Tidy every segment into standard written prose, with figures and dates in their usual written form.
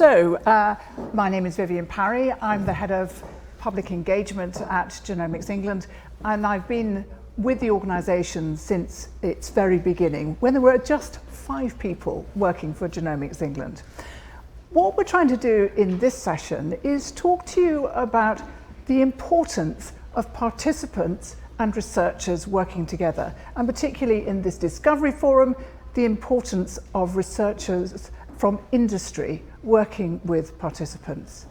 My name is Vivian Parry. I'm the head of public engagement at Genomics England, and I've been with the organisation since its very beginning, when there were just 5 people working for Genomics England. What we're trying to do in this session is talk to you about the importance of participants and researchers working together, and particularly in this discovery forum, the importance of researchers from industry working with participants.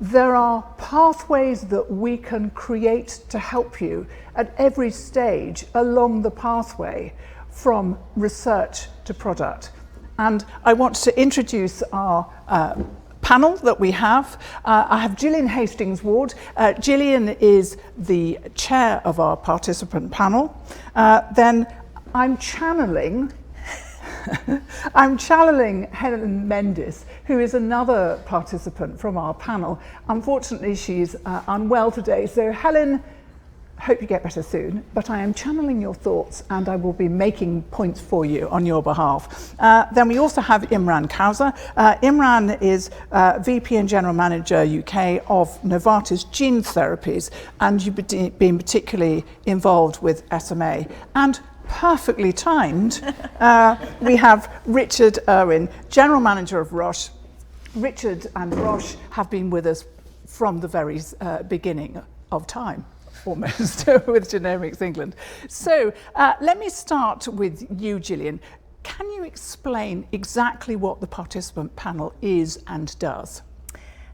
There are pathways that we can create to help you at every stage along the pathway from research to product. And I want to introduce our panel that we have. I have Gillian Hastings-Ward. Gillian is the chair of our participant panel. Then I'm channeling Helen Mendes, who is another participant from our panel. Unfortunately, she's unwell today, so Helen, hope you get better soon, but I am channeling your thoughts and I will be making points for you on your behalf. Then we also have Imran Kauser. Imran is VP and General Manager UK of Novartis Gene Therapies, and you've been particularly involved with SMA. And perfectly timed, we have Richard Irwin, General Manager of Roche. Richard and Roche have been with us from the very beginning of time, almost, with Genomics England. So let me start with you, Gillian. Can you explain exactly what the participant panel is and does?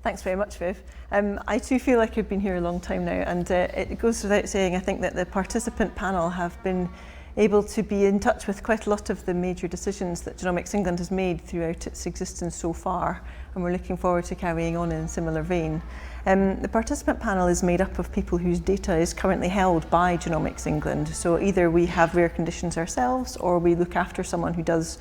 Thanks very much, Viv. I too feel like I've been here a long time now, and it goes without saying, I think that the participant panel have been able to be in touch with quite a lot of the major decisions that Genomics England has made throughout its existence so far, and we're looking forward to carrying on in a similar vein. The participant panel is made up of people whose data is currently held by Genomics England, so either we have rare conditions ourselves or we look after someone who does,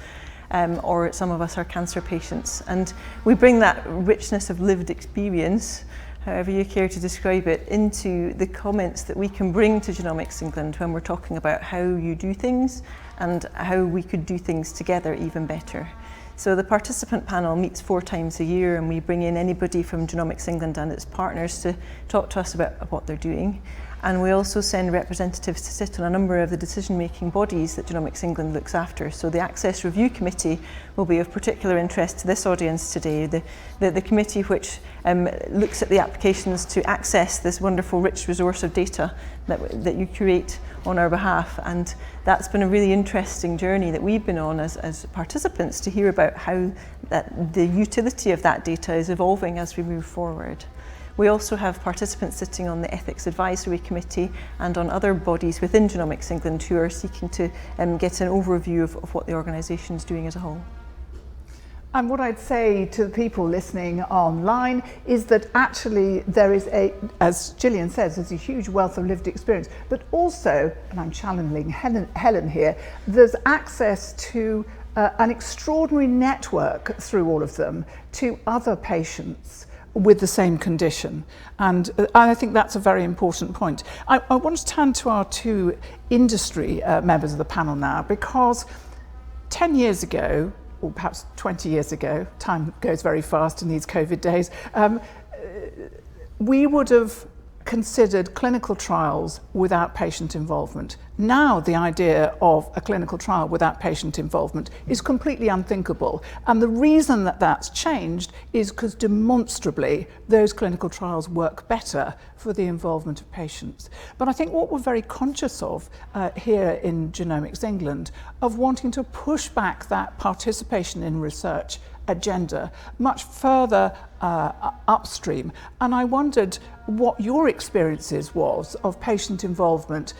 or some of us are cancer patients, and we bring that richness of lived experience, however you care to describe it, into the comments that we can bring to Genomics England when we're talking about how you do things and how we could do things together even better. So the participant panel meets 4 times a year, and we bring in anybody from Genomics England and its partners to talk to us about what they're doing. And we also send representatives to sit on a number of the decision-making bodies that Genomics England looks after. So the Access Review Committee will be of particular interest to this audience today. The committee which looks at the applications to access this wonderful rich resource of data that you curate on our behalf. And that's been a really interesting journey that we've been on as participants to hear about how the utility of that data is evolving as we move forward. We also have participants sitting on the Ethics Advisory Committee and on other bodies within Genomics England who are seeking to get an overview of what the organisation is doing as a whole. And what I'd say to the people listening online is that actually there is as Gillian says, there's a huge wealth of lived experience, but also, and I'm channeling Helen here, there's access to an extraordinary network through all of them to other patients with the same condition. And I think that's a very important point. I want to turn to our 2 industry members of the panel now, because 10 years ago, or perhaps 20 years ago, time goes very fast in these COVID days, we would have considered clinical trials without patient involvement. Now the idea of a clinical trial without patient involvement is completely unthinkable. And the reason that that's changed is because demonstrably those clinical trials work better for the involvement of patients. But I think what we're very conscious of here in Genomics England, of wanting to push back that participation in research agenda much further upstream. And I wondered what your experiences was of patient involvement,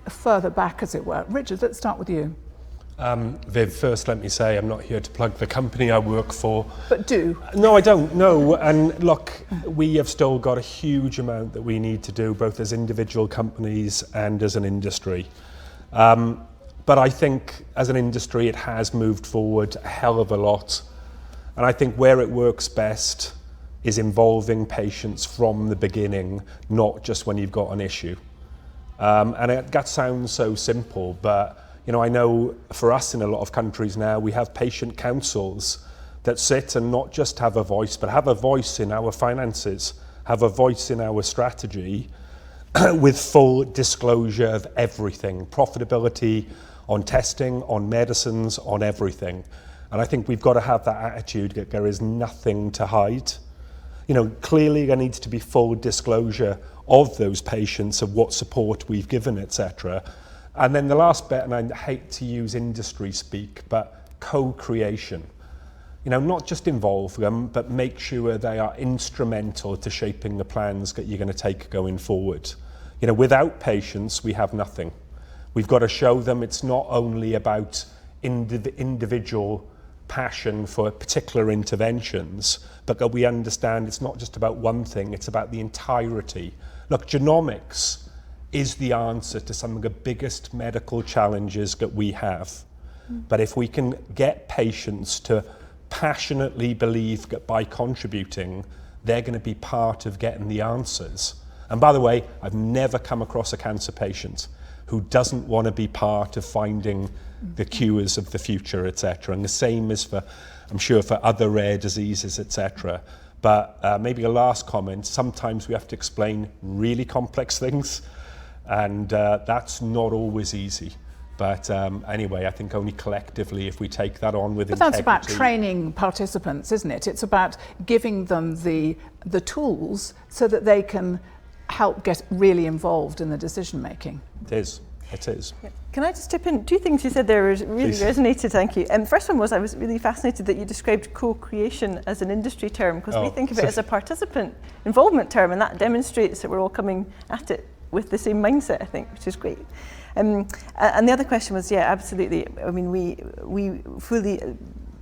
further back, as it were. Richard, let's start with you. Viv, first let me say I'm not here to plug the company I work for. But do. No, I don't, no. And look, we have still got a huge amount that we need to do, both as individual companies and as an industry. But I think as an industry it has moved forward a hell of a lot. And I think where it works best is involving patients from the beginning, not just when you've got an issue. And that sounds so simple, but I know for us in a lot of countries now, we have patient councils that sit and not just have a voice, but have a voice in our finances, have a voice in our strategy, with full disclosure of everything, profitability on testing, on medicines, on everything. And I think we've got to have that attitude that there is nothing to hide. You know, clearly there needs to be full disclosure of those patients, of what support we've given, etc. And then the last bit, and I hate to use industry speak, but co-creation. You know, not just involve them, but make sure they are instrumental to shaping the plans that you're going to take going forward. You know, without patients, we have nothing. We've got to show them it's not only about individual passion for particular interventions, but that we understand it's not just about one thing, it's about the entirety. Look, genomics is the answer to some of the biggest medical challenges that we have. But if we can get patients to passionately believe that by contributing, they're going to be part of getting the answers. And by the way, I've never come across a cancer patient who doesn't want to be part of finding the cures of the future, etc. And the same is for, I'm sure, for other rare diseases, etc. But maybe a last comment, sometimes we have to explain really complex things, and that's not always easy. But anyway, I think only collectively, if we take that on with integrity. But that's about training participants, isn't it? It's about giving them the tools so that they can help get really involved in the decision making. It is. It is. Yeah. Can I just chip in? Two things you said there really resonated, thank you. First one was, I was really fascinated that you described co-creation as an industry term, because we think of it as a participant involvement term, and that demonstrates that we're all coming at it with the same mindset, I think, which is great. And the other question was, yeah, absolutely. I mean, we fully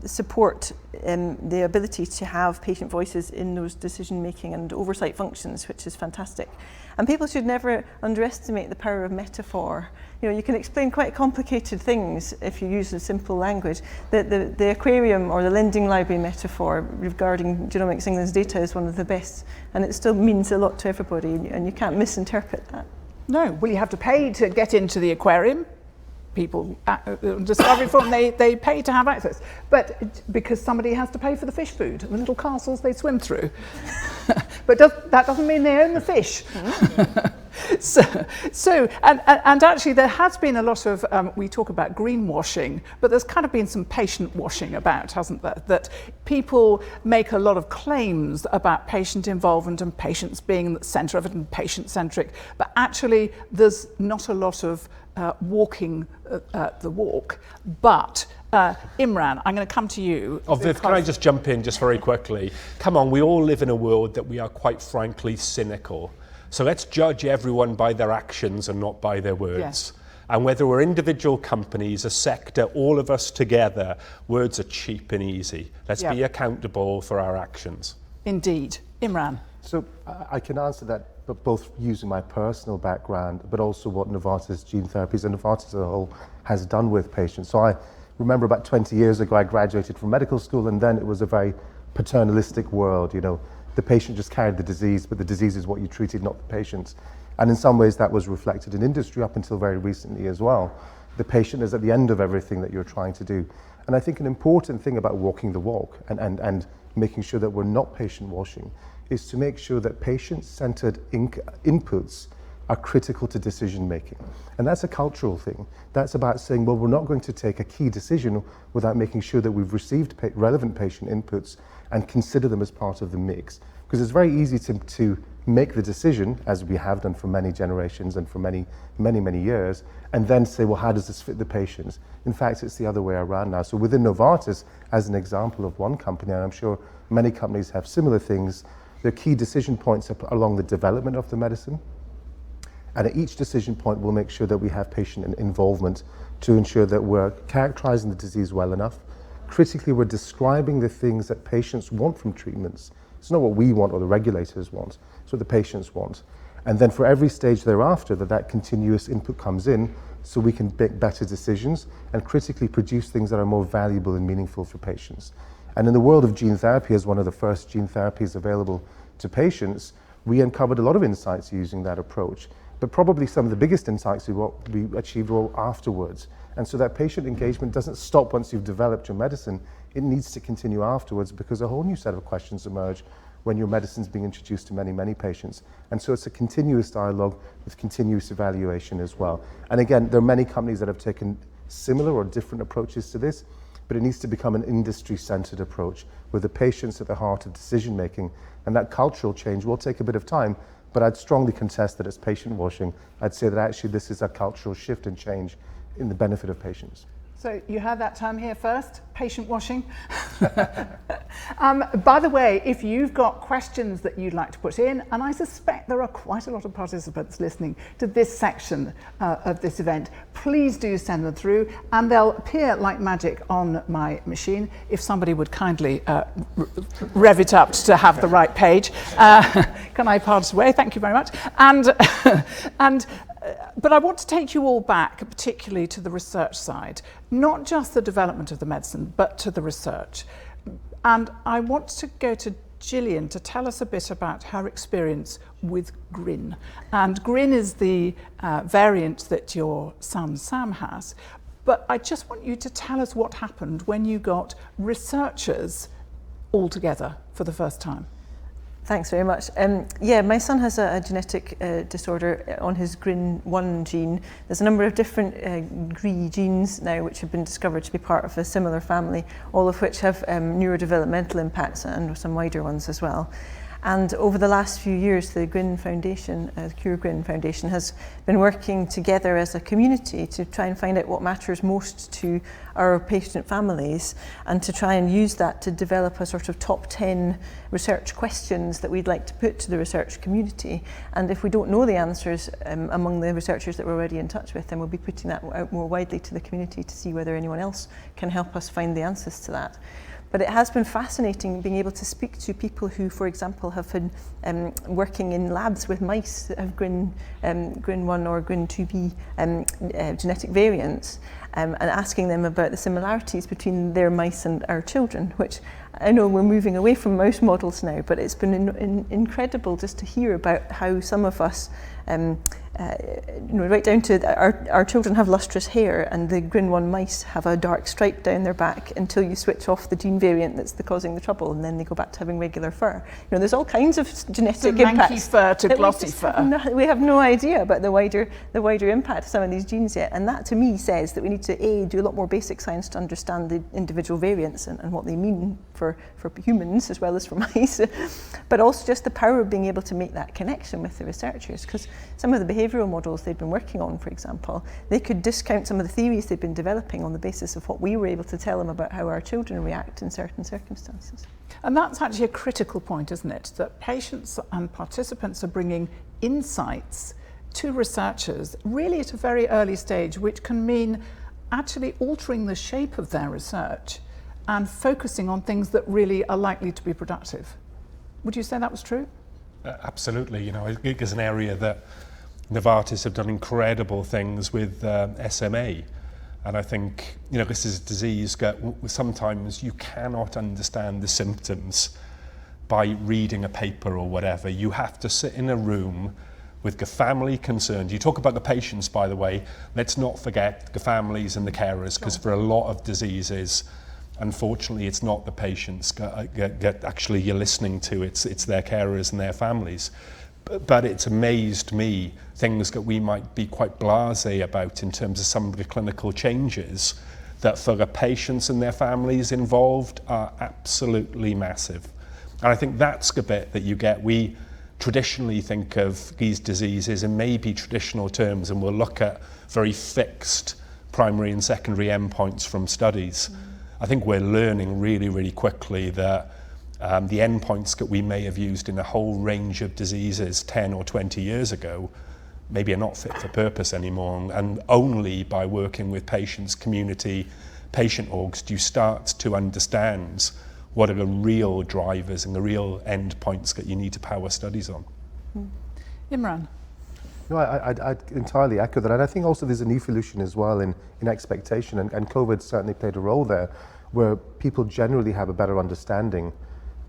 support the ability to have patient voices in those decision-making and oversight functions, which is fantastic. And people should never underestimate the power of metaphor. You know, you can explain quite complicated things if you use a simple language. The aquarium or the lending library metaphor regarding Genomics England's data is one of the best, and it still means a lot to everybody, and you can't misinterpret that. No, well, you have to pay to get into the aquarium. People discovery from they pay to have access, but because somebody has to pay for the fish food, the little castles they swim through. But that doesn't mean they own the fish. So and actually there has been a lot of we talk about greenwashing, but there's kind of been some patient washing about, hasn't there? That people make a lot of claims about patient involvement and patients being at the centre of it and patient-centric, but actually there's not a lot of walking the walk. But Imran, I'm going to come to you. Oh, Viv, can I just jump in just very quickly? Come on, we all live in a world that we are quite frankly cynical. So let's judge everyone by their actions and not by their words. Yes. And whether we're individual companies, a sector, all of us together, words are cheap and easy. Let's be accountable for our actions. Indeed. Imran. So I can answer that, but both using my personal background, but also what Novartis Gene Therapies and Novartis as a whole has done with patients. So I remember about 20 years ago, I graduated from medical school, and then it was a very paternalistic world. You know, the patient just carried the disease, but the disease is what you treated, not the patient. And in some ways that was reflected in industry up until very recently as well. The patient is at the end of everything that you're trying to do. And I think an important thing about walking the walk and making sure that we're not patient washing is to make sure that patient-centered inputs are critical to decision making. And that's a cultural thing. That's about saying, well, we're not going to take a key decision without making sure that we've received relevant patient inputs and consider them as part of the mix. Because it's very easy to make the decision, as we have done for many generations and for many, many years, and then say, well, how does this fit the patients? In fact, it's the other way around now. So within Novartis, as an example of one company, and I'm sure many companies have similar things, the key decision points are along the development of the medicine. And at each decision point, we'll make sure that we have patient involvement to ensure that we're characterizing the disease well enough. Critically, we're describing the things that patients want from treatments. It's not what we want or the regulators want, it's what the patients want. And then for every stage thereafter, that continuous input comes in so we can make better decisions and critically produce things that are more valuable and meaningful for patients. And in the world of gene therapy, as one of the first gene therapies available to patients, we uncovered a lot of insights using that approach. But probably some of the biggest insights we achieved were afterwards. And so that patient engagement doesn't stop once you've developed your medicine. It needs to continue afterwards, because a whole new set of questions emerge when your medicine's being introduced to many, many patients. And so it's a continuous dialogue with continuous evaluation as well. And again, there are many companies that have taken similar or different approaches to this, but it needs to become an industry-centered approach with the patients at the heart of decision-making. And that cultural change will take a bit of time, but I'd strongly contest that it's patient washing. I'd say that actually this is a cultural shift and change in the benefit of patients. So you heard that term here first, patient washing. By the way, if you've got questions that you'd like to put in, and I suspect there are quite a lot of participants listening to this section of this event, please do send them through, and they'll appear like magic on my machine. If somebody would kindly rev it up to have the right page. Can I pass away? Thank you very much. But I want to take you all back, particularly to the research side, not just the development of the medicine, but to the research. And I want to go to Gillian to tell us a bit about her experience with GRIN. And GRIN is the variant that your son Sam has. But I just want you to tell us what happened when you got researchers all together for the first time. Thanks very much. Yeah, my son has a genetic disorder on his GRIN1 gene. There's a number of different GRI genes now which have been discovered to be part of a similar family, all of which have neurodevelopmental impacts and some wider ones as well. And over the last few years, the GRIN Foundation, the Cure GRIN Foundation, has been working together as a community to try and find out what matters most to our patient families, and to try and use that to develop a sort of top 10 research questions that we'd like to put to the research community. And if we don't know the answers among the researchers that we're already in touch with, then we'll be putting that out more widely to the community to see whether anyone else can help us find the answers to that. But it has been fascinating being able to speak to people who, for example, have been working in labs with mice that have GRIN1 or GRIN2B genetic variants, and asking them about the similarities between their mice and our children, which I know we're moving away from mouse models now, but it's been incredible just to hear about how some of us, right down to our children have lustrous hair, and the GRIN1 mice have a dark stripe down their back until you switch off the gene variant that's causing the trouble, and then they go back to having regular fur. There's all kinds of genetic impacts. Lanky fur to glossy fur. We have no idea about the wider impact of some of these genes yet, and that to me says that we need to do a lot more basic science to understand the individual variants and what they mean for humans as well as for mice, but also just the power of being able to make that connection with the researchers, because some of the behavioural models they'd been working on, for example, they could discount some of the theories they'd been developing on the basis of what we were able to tell them about how our children react in certain circumstances. And that's actually a critical point, isn't it? That patients and participants are bringing insights to researchers really at a very early stage, which can mean actually altering the shape of their research and focusing on things that really are likely to be productive. Would you say that was true? Absolutely. I think it's an area that Novartis have done incredible things with SMA. And I think, this is a disease that sometimes you cannot understand the symptoms by reading a paper or whatever. You have to sit in a room with the family concerned. You talk about the patients, by the way. Let's not forget the families and the carers, because for a lot of diseases, unfortunately, it's not the patients that actually you're listening to, it's their carers and their families. But it's amazed me, things that we might be quite blasé about in terms of some of the clinical changes that for the patients and their families involved are absolutely massive. And I think that's the bit that you get. We traditionally think of these diseases in maybe traditional terms, and we'll look at very fixed primary and secondary endpoints from studies. I think we're learning really, really quickly that the endpoints that we may have used in a whole range of diseases 10 or 20 years ago maybe are not fit for purpose anymore, and only by working with patients, community, patient orgs do you start to understand what are the real drivers and the real endpoints that you need to power studies on. Imran? No, I entirely echo that. And I think also there's an evolution as well in expectation, and COVID certainly played a role there, where people generally have a better understanding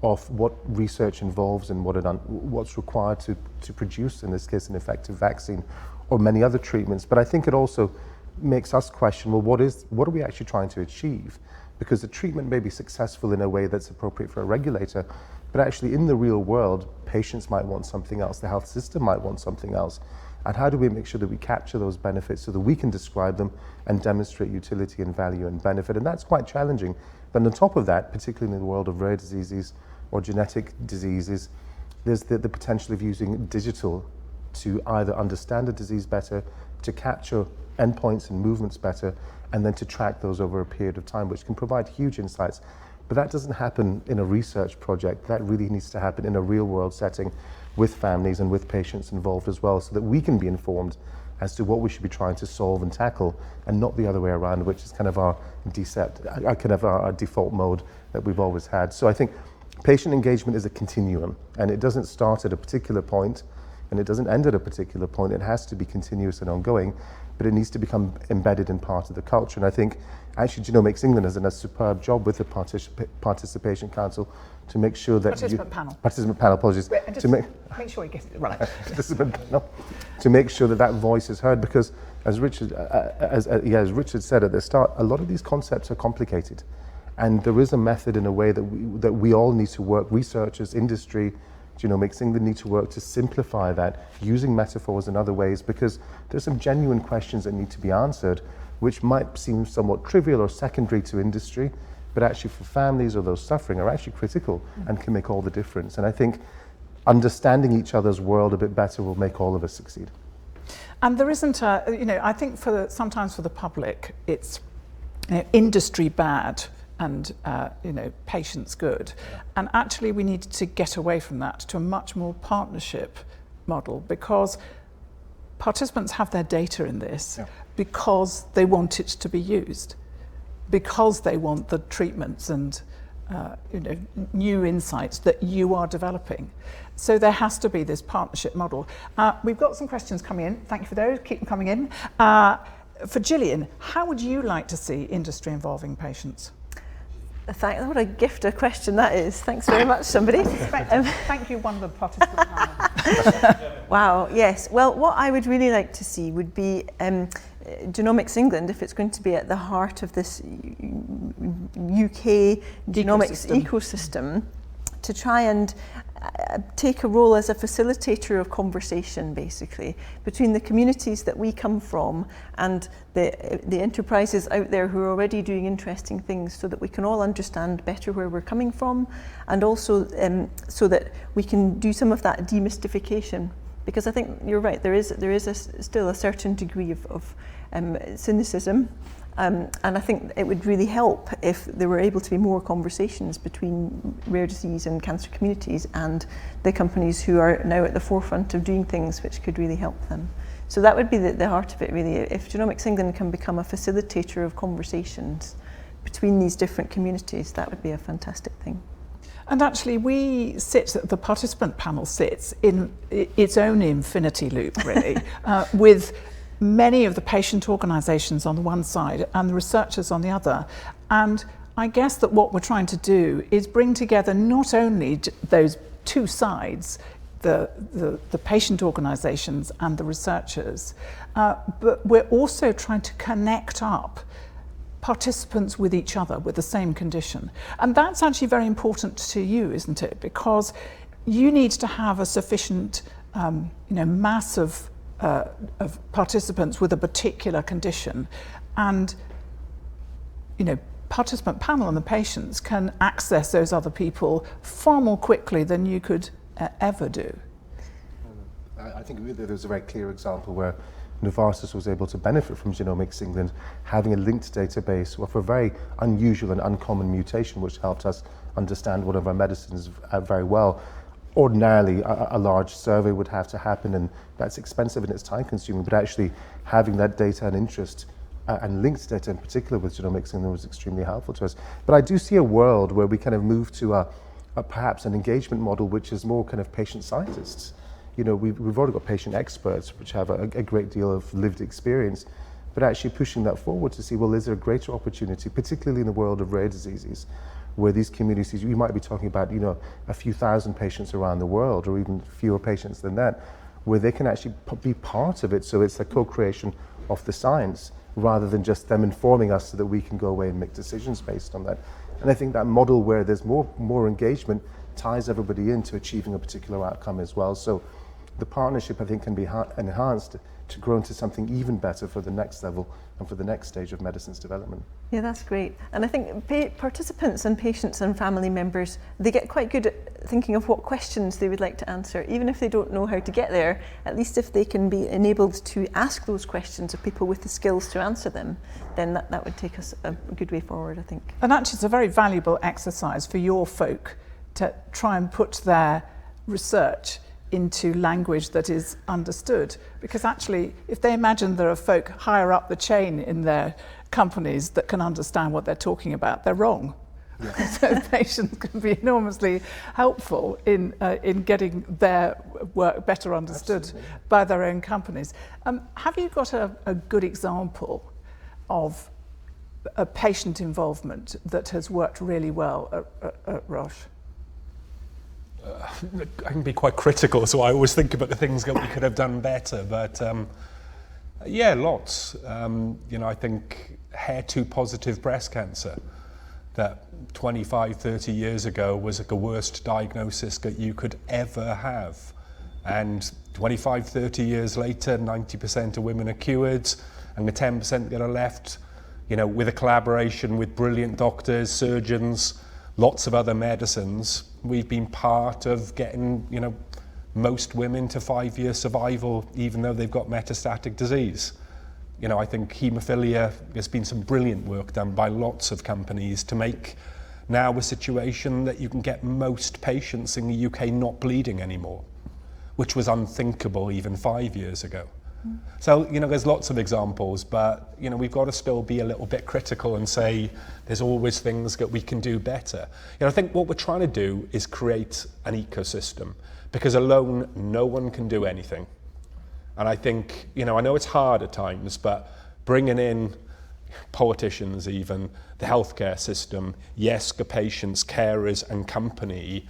of what research involves and what's required to produce, in this case, an effective vaccine or many other treatments. But I think it also makes us question, well, what are we actually trying to achieve? Because the treatment may be successful in a way that's appropriate for a regulator, but actually in the real world, patients might want something else, the health system might want something else. And how do we make sure that we capture those benefits so that we can describe them and demonstrate utility and value and benefit? And that's quite challenging. But on top of that, particularly in the world of rare diseases or genetic diseases, there's the potential of using digital to either understand a disease better, to capture endpoints and movements better, and then to track those over a period of time, which can provide huge insights. But that doesn't happen in a research project. That really needs to happen in a real world setting with families and with patients involved as well, so that we can be informed as to what we should be trying to solve and tackle, and not the other way around, which is kind of our default mode that we've always had. So I think patient engagement is a continuum, and it doesn't start at a particular point, and it doesn't end at a particular point. It has to be continuous and ongoing, but it needs to become embedded in part of the culture. And I think actually Genomics England has done a superb job with the Participation Council to make sure that Participant panel, apologies. To make sure you get it right. Participant panel, to make sure that voice is heard, because as Richard said at the start, a lot of these concepts are complicated, and there is a method in a way that we all need to work, researchers, industry, Genomics England need to work to simplify that using metaphors and other ways, because there's some genuine questions that need to be answered, which might seem somewhat trivial or secondary to industry, but actually for families or those suffering are actually critical and can make all the difference. And I think understanding each other's world a bit better will make all of us succeed. And there isn't I think sometimes for the public, it's industry bad and patients good. And actually we need to get away from that to a much more partnership model, because participants have their data in this because they want it to be used, because they want the treatments and new insights that you are developing. So there has to be this partnership model. We've got some questions coming in. Thank you for those. Keep them coming in. For Gillian, how would you like to see industry involving patients? What a gift of question that is. Thanks very much, somebody. Thank you, one of the participant panel. Wow, yes. Well, what I would really like to see would be Genomics England, if it's going to be at the heart of this UK genomics ecosystem, to try and take a role as a facilitator of conversation, basically, between the communities that we come from and the enterprises out there who are already doing interesting things, so that we can all understand better where we're coming from, and also so that we can do some of that demystification. Because I think you're right, there is still a certain degree of cynicism, and I think it would really help if there were able to be more conversations between rare disease and cancer communities and the companies who are now at the forefront of doing things which could really help them. So that would be the heart of it, really. If Genomics England can become a facilitator of conversations between these different communities, that would be a fantastic thing. And actually the participant panel sits in its own infinity loop, really, with many of the patient organisations on the one side and the researchers on the other. And I guess that what we're trying to do is bring together not only those two sides, the patient organisations and the researchers, but we're also trying to connect up participants with each other with the same condition. And that's actually very important to you, isn't it? Because you need to have a sufficient mass of participants with a particular condition, and participant panel and the patients can access those other people far more quickly than you could ever do. I think there's a very clear example where Novartis was able to benefit from Genomics England having a linked database of a very unusual and uncommon mutation, which helped us understand one of our medicines very well. Ordinarily, a large survey would have to happen, and that's expensive and it's time consuming, but actually having that data and interest and linked data in particular with Genomics England was extremely helpful to us. But I do see a world where we kind of move to perhaps an engagement model which is more kind of patient scientists. We've already got patient experts which have a great deal of lived experience, but actually pushing that forward to see, well, is there a greater opportunity, particularly in the world of rare diseases, where these communities, you might be talking about, a few thousand patients around the world, or even fewer patients than that, where they can actually be part of it. So it's a co-creation of the science rather than just them informing us so that we can go away and make decisions based on that. And I think that model where there's more engagement ties everybody into achieving a particular outcome as well. So the partnership, I think, can be enhanced to grow into something even better for the next level and for the next stage of medicine's development. Yeah, that's great. And I think participants and patients and family members, they get quite good at thinking of what questions they would like to answer. Even if they don't know how to get there, at least if they can be enabled to ask those questions of people with the skills to answer them, then that would take us a good way forward, I think. And actually it's a very valuable exercise for your folk to try and put their research into language that is understood, because actually if they imagine there are folk higher up the chain in their companies that can understand what they're talking about, they're wrong. Yeah. So patients can be enormously helpful in getting their work better understood. Absolutely. By their own companies. Have you got a good example of a patient involvement that has worked really well at Roche? I can be quite critical, so I always think about the things that we could have done better, but yeah, lots. I think HER2 positive breast cancer, that 25, 30 years ago was like the worst diagnosis that you could ever have. And 25, 30 years later, 90% of women are cured, and the 10% that are left, with a collaboration with brilliant doctors, surgeons, lots of other medicines, we've been part of getting, most women to 5-year survival, even though they've got metastatic disease. I think haemophilia, there's been some brilliant work done by lots of companies to make now a situation that you can get most patients in the UK not bleeding anymore, which was unthinkable even 5 years ago. So, there's lots of examples, but, we've got to still be a little bit critical and say there's always things that we can do better. I think what we're trying to do is create an ecosystem, because alone no one can do anything. And I think, I know it's hard at times, but bringing in politicians even, the healthcare system, yes, the patients, carers and company,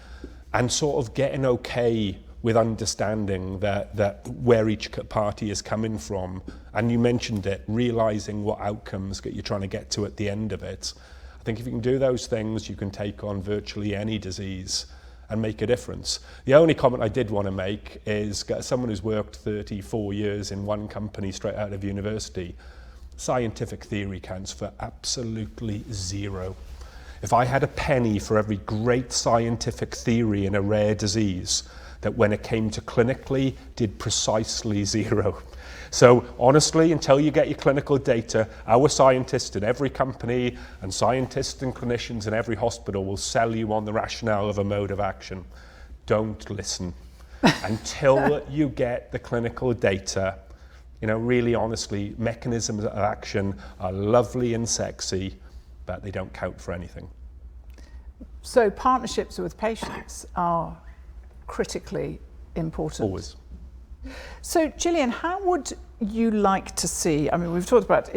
and sort of getting okay with understanding that where each party is coming from, and you mentioned it, realising what outcomes that you're trying to get to at the end of it. I think if you can do those things, you can take on virtually any disease and make a difference. The only comment I did want to make is, as someone who's worked 34 years in one company straight out of university, scientific theory counts for absolutely zero. If I had a penny for every great scientific theory in a rare disease, that when it came to clinically did precisely zero. So honestly, until you get your clinical data, our scientists in every company and scientists and clinicians in every hospital will sell you on the rationale of a mode of action. Don't listen. Until you get the clinical data, really honestly, mechanisms of action are lovely and sexy, but they don't count for anything. So partnerships with patients are critically important. Always. So Gillian, how would you like to see, we've talked about,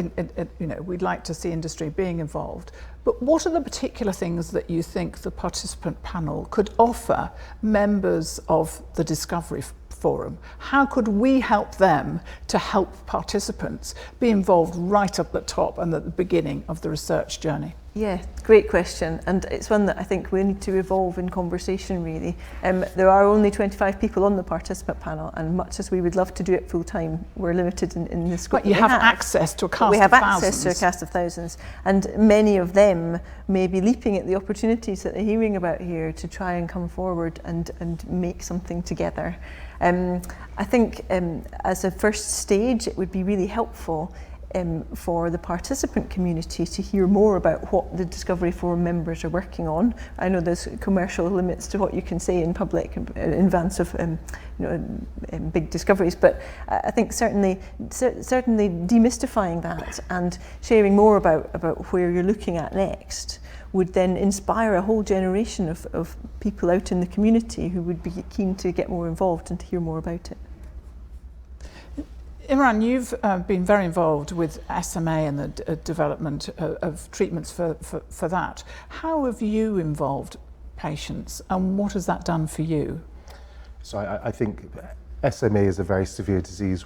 we'd like to see industry being involved, but what are the particular things that you think the participant panel could offer members of the Discovery Forum? How could we help them to help participants be involved right up at the top and at the beginning of the research journey? Yeah, great question, and it's one that I think we need to evolve in conversation really. There are only 25 people on the participant panel, and much as we would love to do it full time, we're limited in the scope. But you have access to a cast of thousands. We have access to a cast of thousands, and many of them may be leaping at the opportunities that they're hearing about here to try and come forward and make something together. I think as a first stage, it would be really helpful for the participant community to hear more about what the Discovery Forum members are working on. I know there's commercial limits to what you can say in public in advance of big discoveries, but I think certainly demystifying that and sharing more about where you're looking at next would then inspire a whole generation of people out in the community who would be keen to get more involved and to hear more about it. Imran, you've been very involved with SMA and the development of treatments for that. How have you involved patients, and what has that done for you? So I think SMA is a very severe disease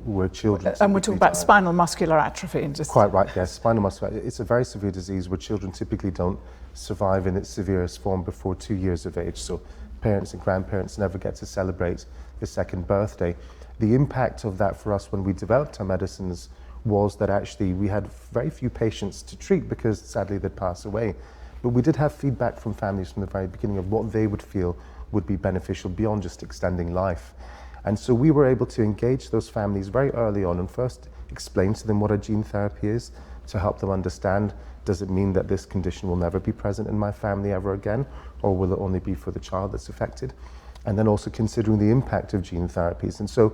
where children... And we're talking about die. spinal muscular atrophy. And just Quite right, yes. Spinal muscular. It's a very severe disease where children typically don't survive in its severest form before 2 years of age. So parents and grandparents never get to celebrate the second birthday. The impact of that for us when we developed our medicines was that actually we had very few patients to treat because sadly they'd pass away. But we did have feedback from families from the very beginning of what they would feel would be beneficial beyond just extending life. And so we were able to engage those families very early on and first explain to them what a gene therapy is to help them understand, does it mean that this condition will never be present in my family ever again, or will it only be for the child that's affected? And then also considering the impact of gene therapies. And so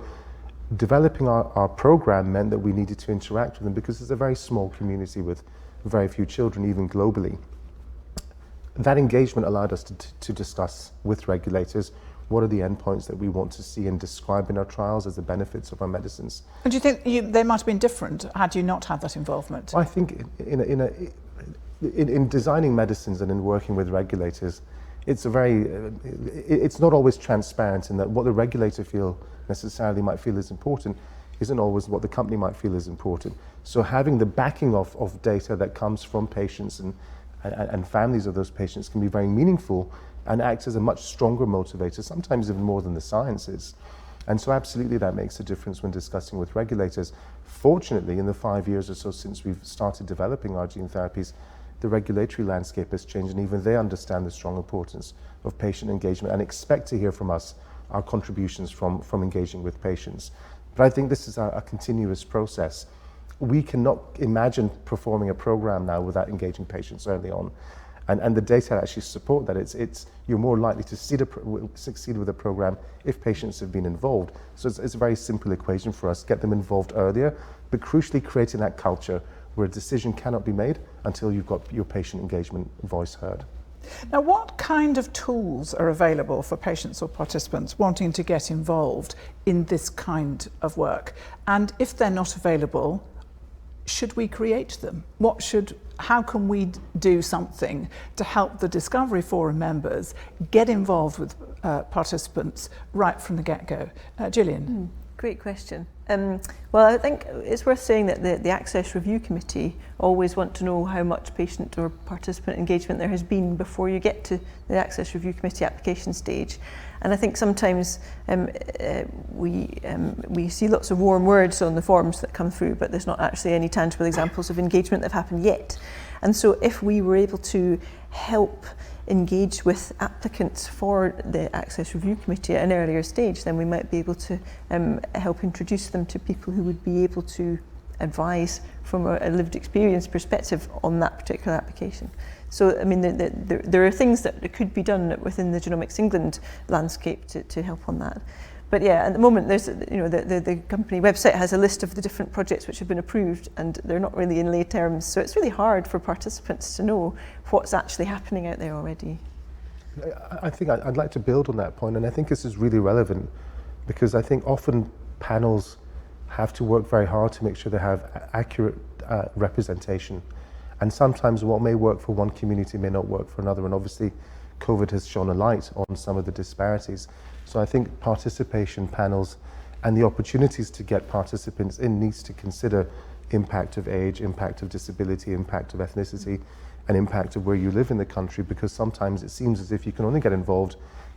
developing our program meant that we needed to interact with them because it's a very small community with very few children, even globally. That engagement allowed us to discuss with regulators what are the endpoints that we want to see and describe in our trials as the benefits of our medicines. And do you think they might have been different had you not had that involvement? I think in designing medicines and in working with regulators, it's not always transparent in that what the regulator might feel is important isn't always what the company might feel is important. So having the backing of data that comes from patients and families of those patients can be very meaningful and acts as a much stronger motivator, sometimes even more than the science is. And so absolutely that makes a difference when discussing with regulators. Fortunately, in the 5 years or so since we've started developing our gene therapies, the regulatory landscape has changed and even they understand the strong importance of patient engagement and expect to hear from us our contributions from engaging with patients. But I think this is a continuous process. We cannot imagine performing a program now without engaging patients early on. And the data actually support that. You're more likely to succeed with a program if patients have been involved. So it's a very simple equation for us, get them involved earlier, but crucially creating that culture where a decision cannot be made until you've got your patient engagement voice heard. Now, what kind of tools are available for patients or participants wanting to get involved in this kind of work? And if they're not available, should we create them? How can we do something to help the Discovery Forum members get involved with participants right from the get-go? Gillian? Great question. Well, I think it's worth saying that the Access Review Committee always want to know how much patient or participant engagement there has been before you get to the Access Review Committee application stage. And I think sometimes we see lots of warm words on the forms that come through, but there's not actually any tangible examples of engagement that have happened yet. And so if we were able to help engage with applicants for the Access Review Committee at an earlier stage, then we might be able to help introduce them to people who would be able to advise from a lived experience perspective on that particular application. So, I mean, there are things that could be done within the Genomics England landscape to help on that. But yeah, at the moment, there's, the company website has a list of the different projects which have been approved, and they're not really in lay terms. So it's really hard for participants to know what's actually happening out there already. I think I'd like to build on that point, and I think this is really relevant because I think often panels have to work very hard to make sure they have accurate representation. And sometimes what may work for one community may not work for another, and obviously COVID has shone a light on some of the disparities. So I think participation panels and the opportunities to get participants in needs to consider impact of age, impact of disability, impact of ethnicity, and impact of where you live in the country, because sometimes it seems as if you can only get involved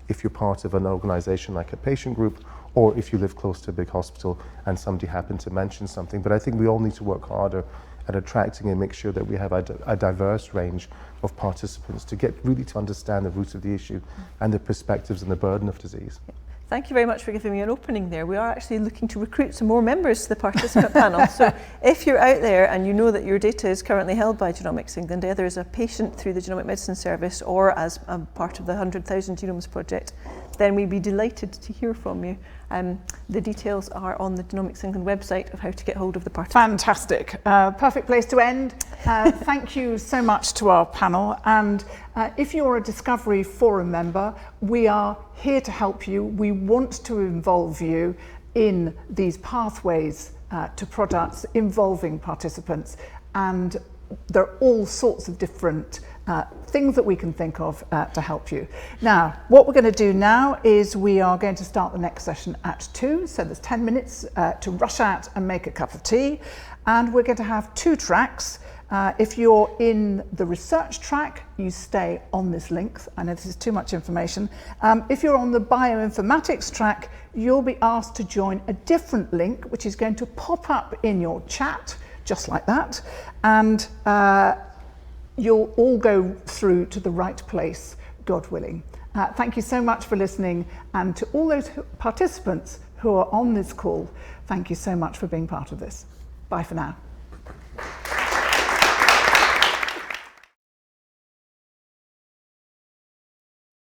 if you're part of an organisation like a patient group, or if you live close to a big hospital and somebody happened to mention something. But I think we all need to work harder at attracting and make sure that we have a diverse range of participants to get really to understand the root of the issue and the perspectives and the burden of disease. Thank you very much for giving me an opening there. We are actually looking to recruit some more members to the participant panel. So if you're out there and you know that your data is currently held by Genomics England, either as a patient through the Genomic Medicine Service or as a part of the 100,000 Genomes Project, then we'd be delighted to hear from you. The details are on the Genomics England website of how to get hold of the participants. Fantastic. Perfect place to end. Thank you so much to our panel. And if you're a Discovery Forum member, we are here to help you. We want to involve you in these pathways to products involving participants. And there are all sorts of different things that we can think of to help you. Now, what we're going to do now is we are going to start the next session at 2, so there's 10 minutes to rush out and make a cup of tea, and we're going to have 2 tracks. If you're in the research track, you stay on this link. I know this is too much information. If you're on the bioinformatics track, you'll be asked to join a different link, which is going to pop up in your chat, just like that. And you'll all go through to the right place, God willing. Thank you so much for listening. And to all those participants who are on this call, thank you so much for being part of this. Bye for now.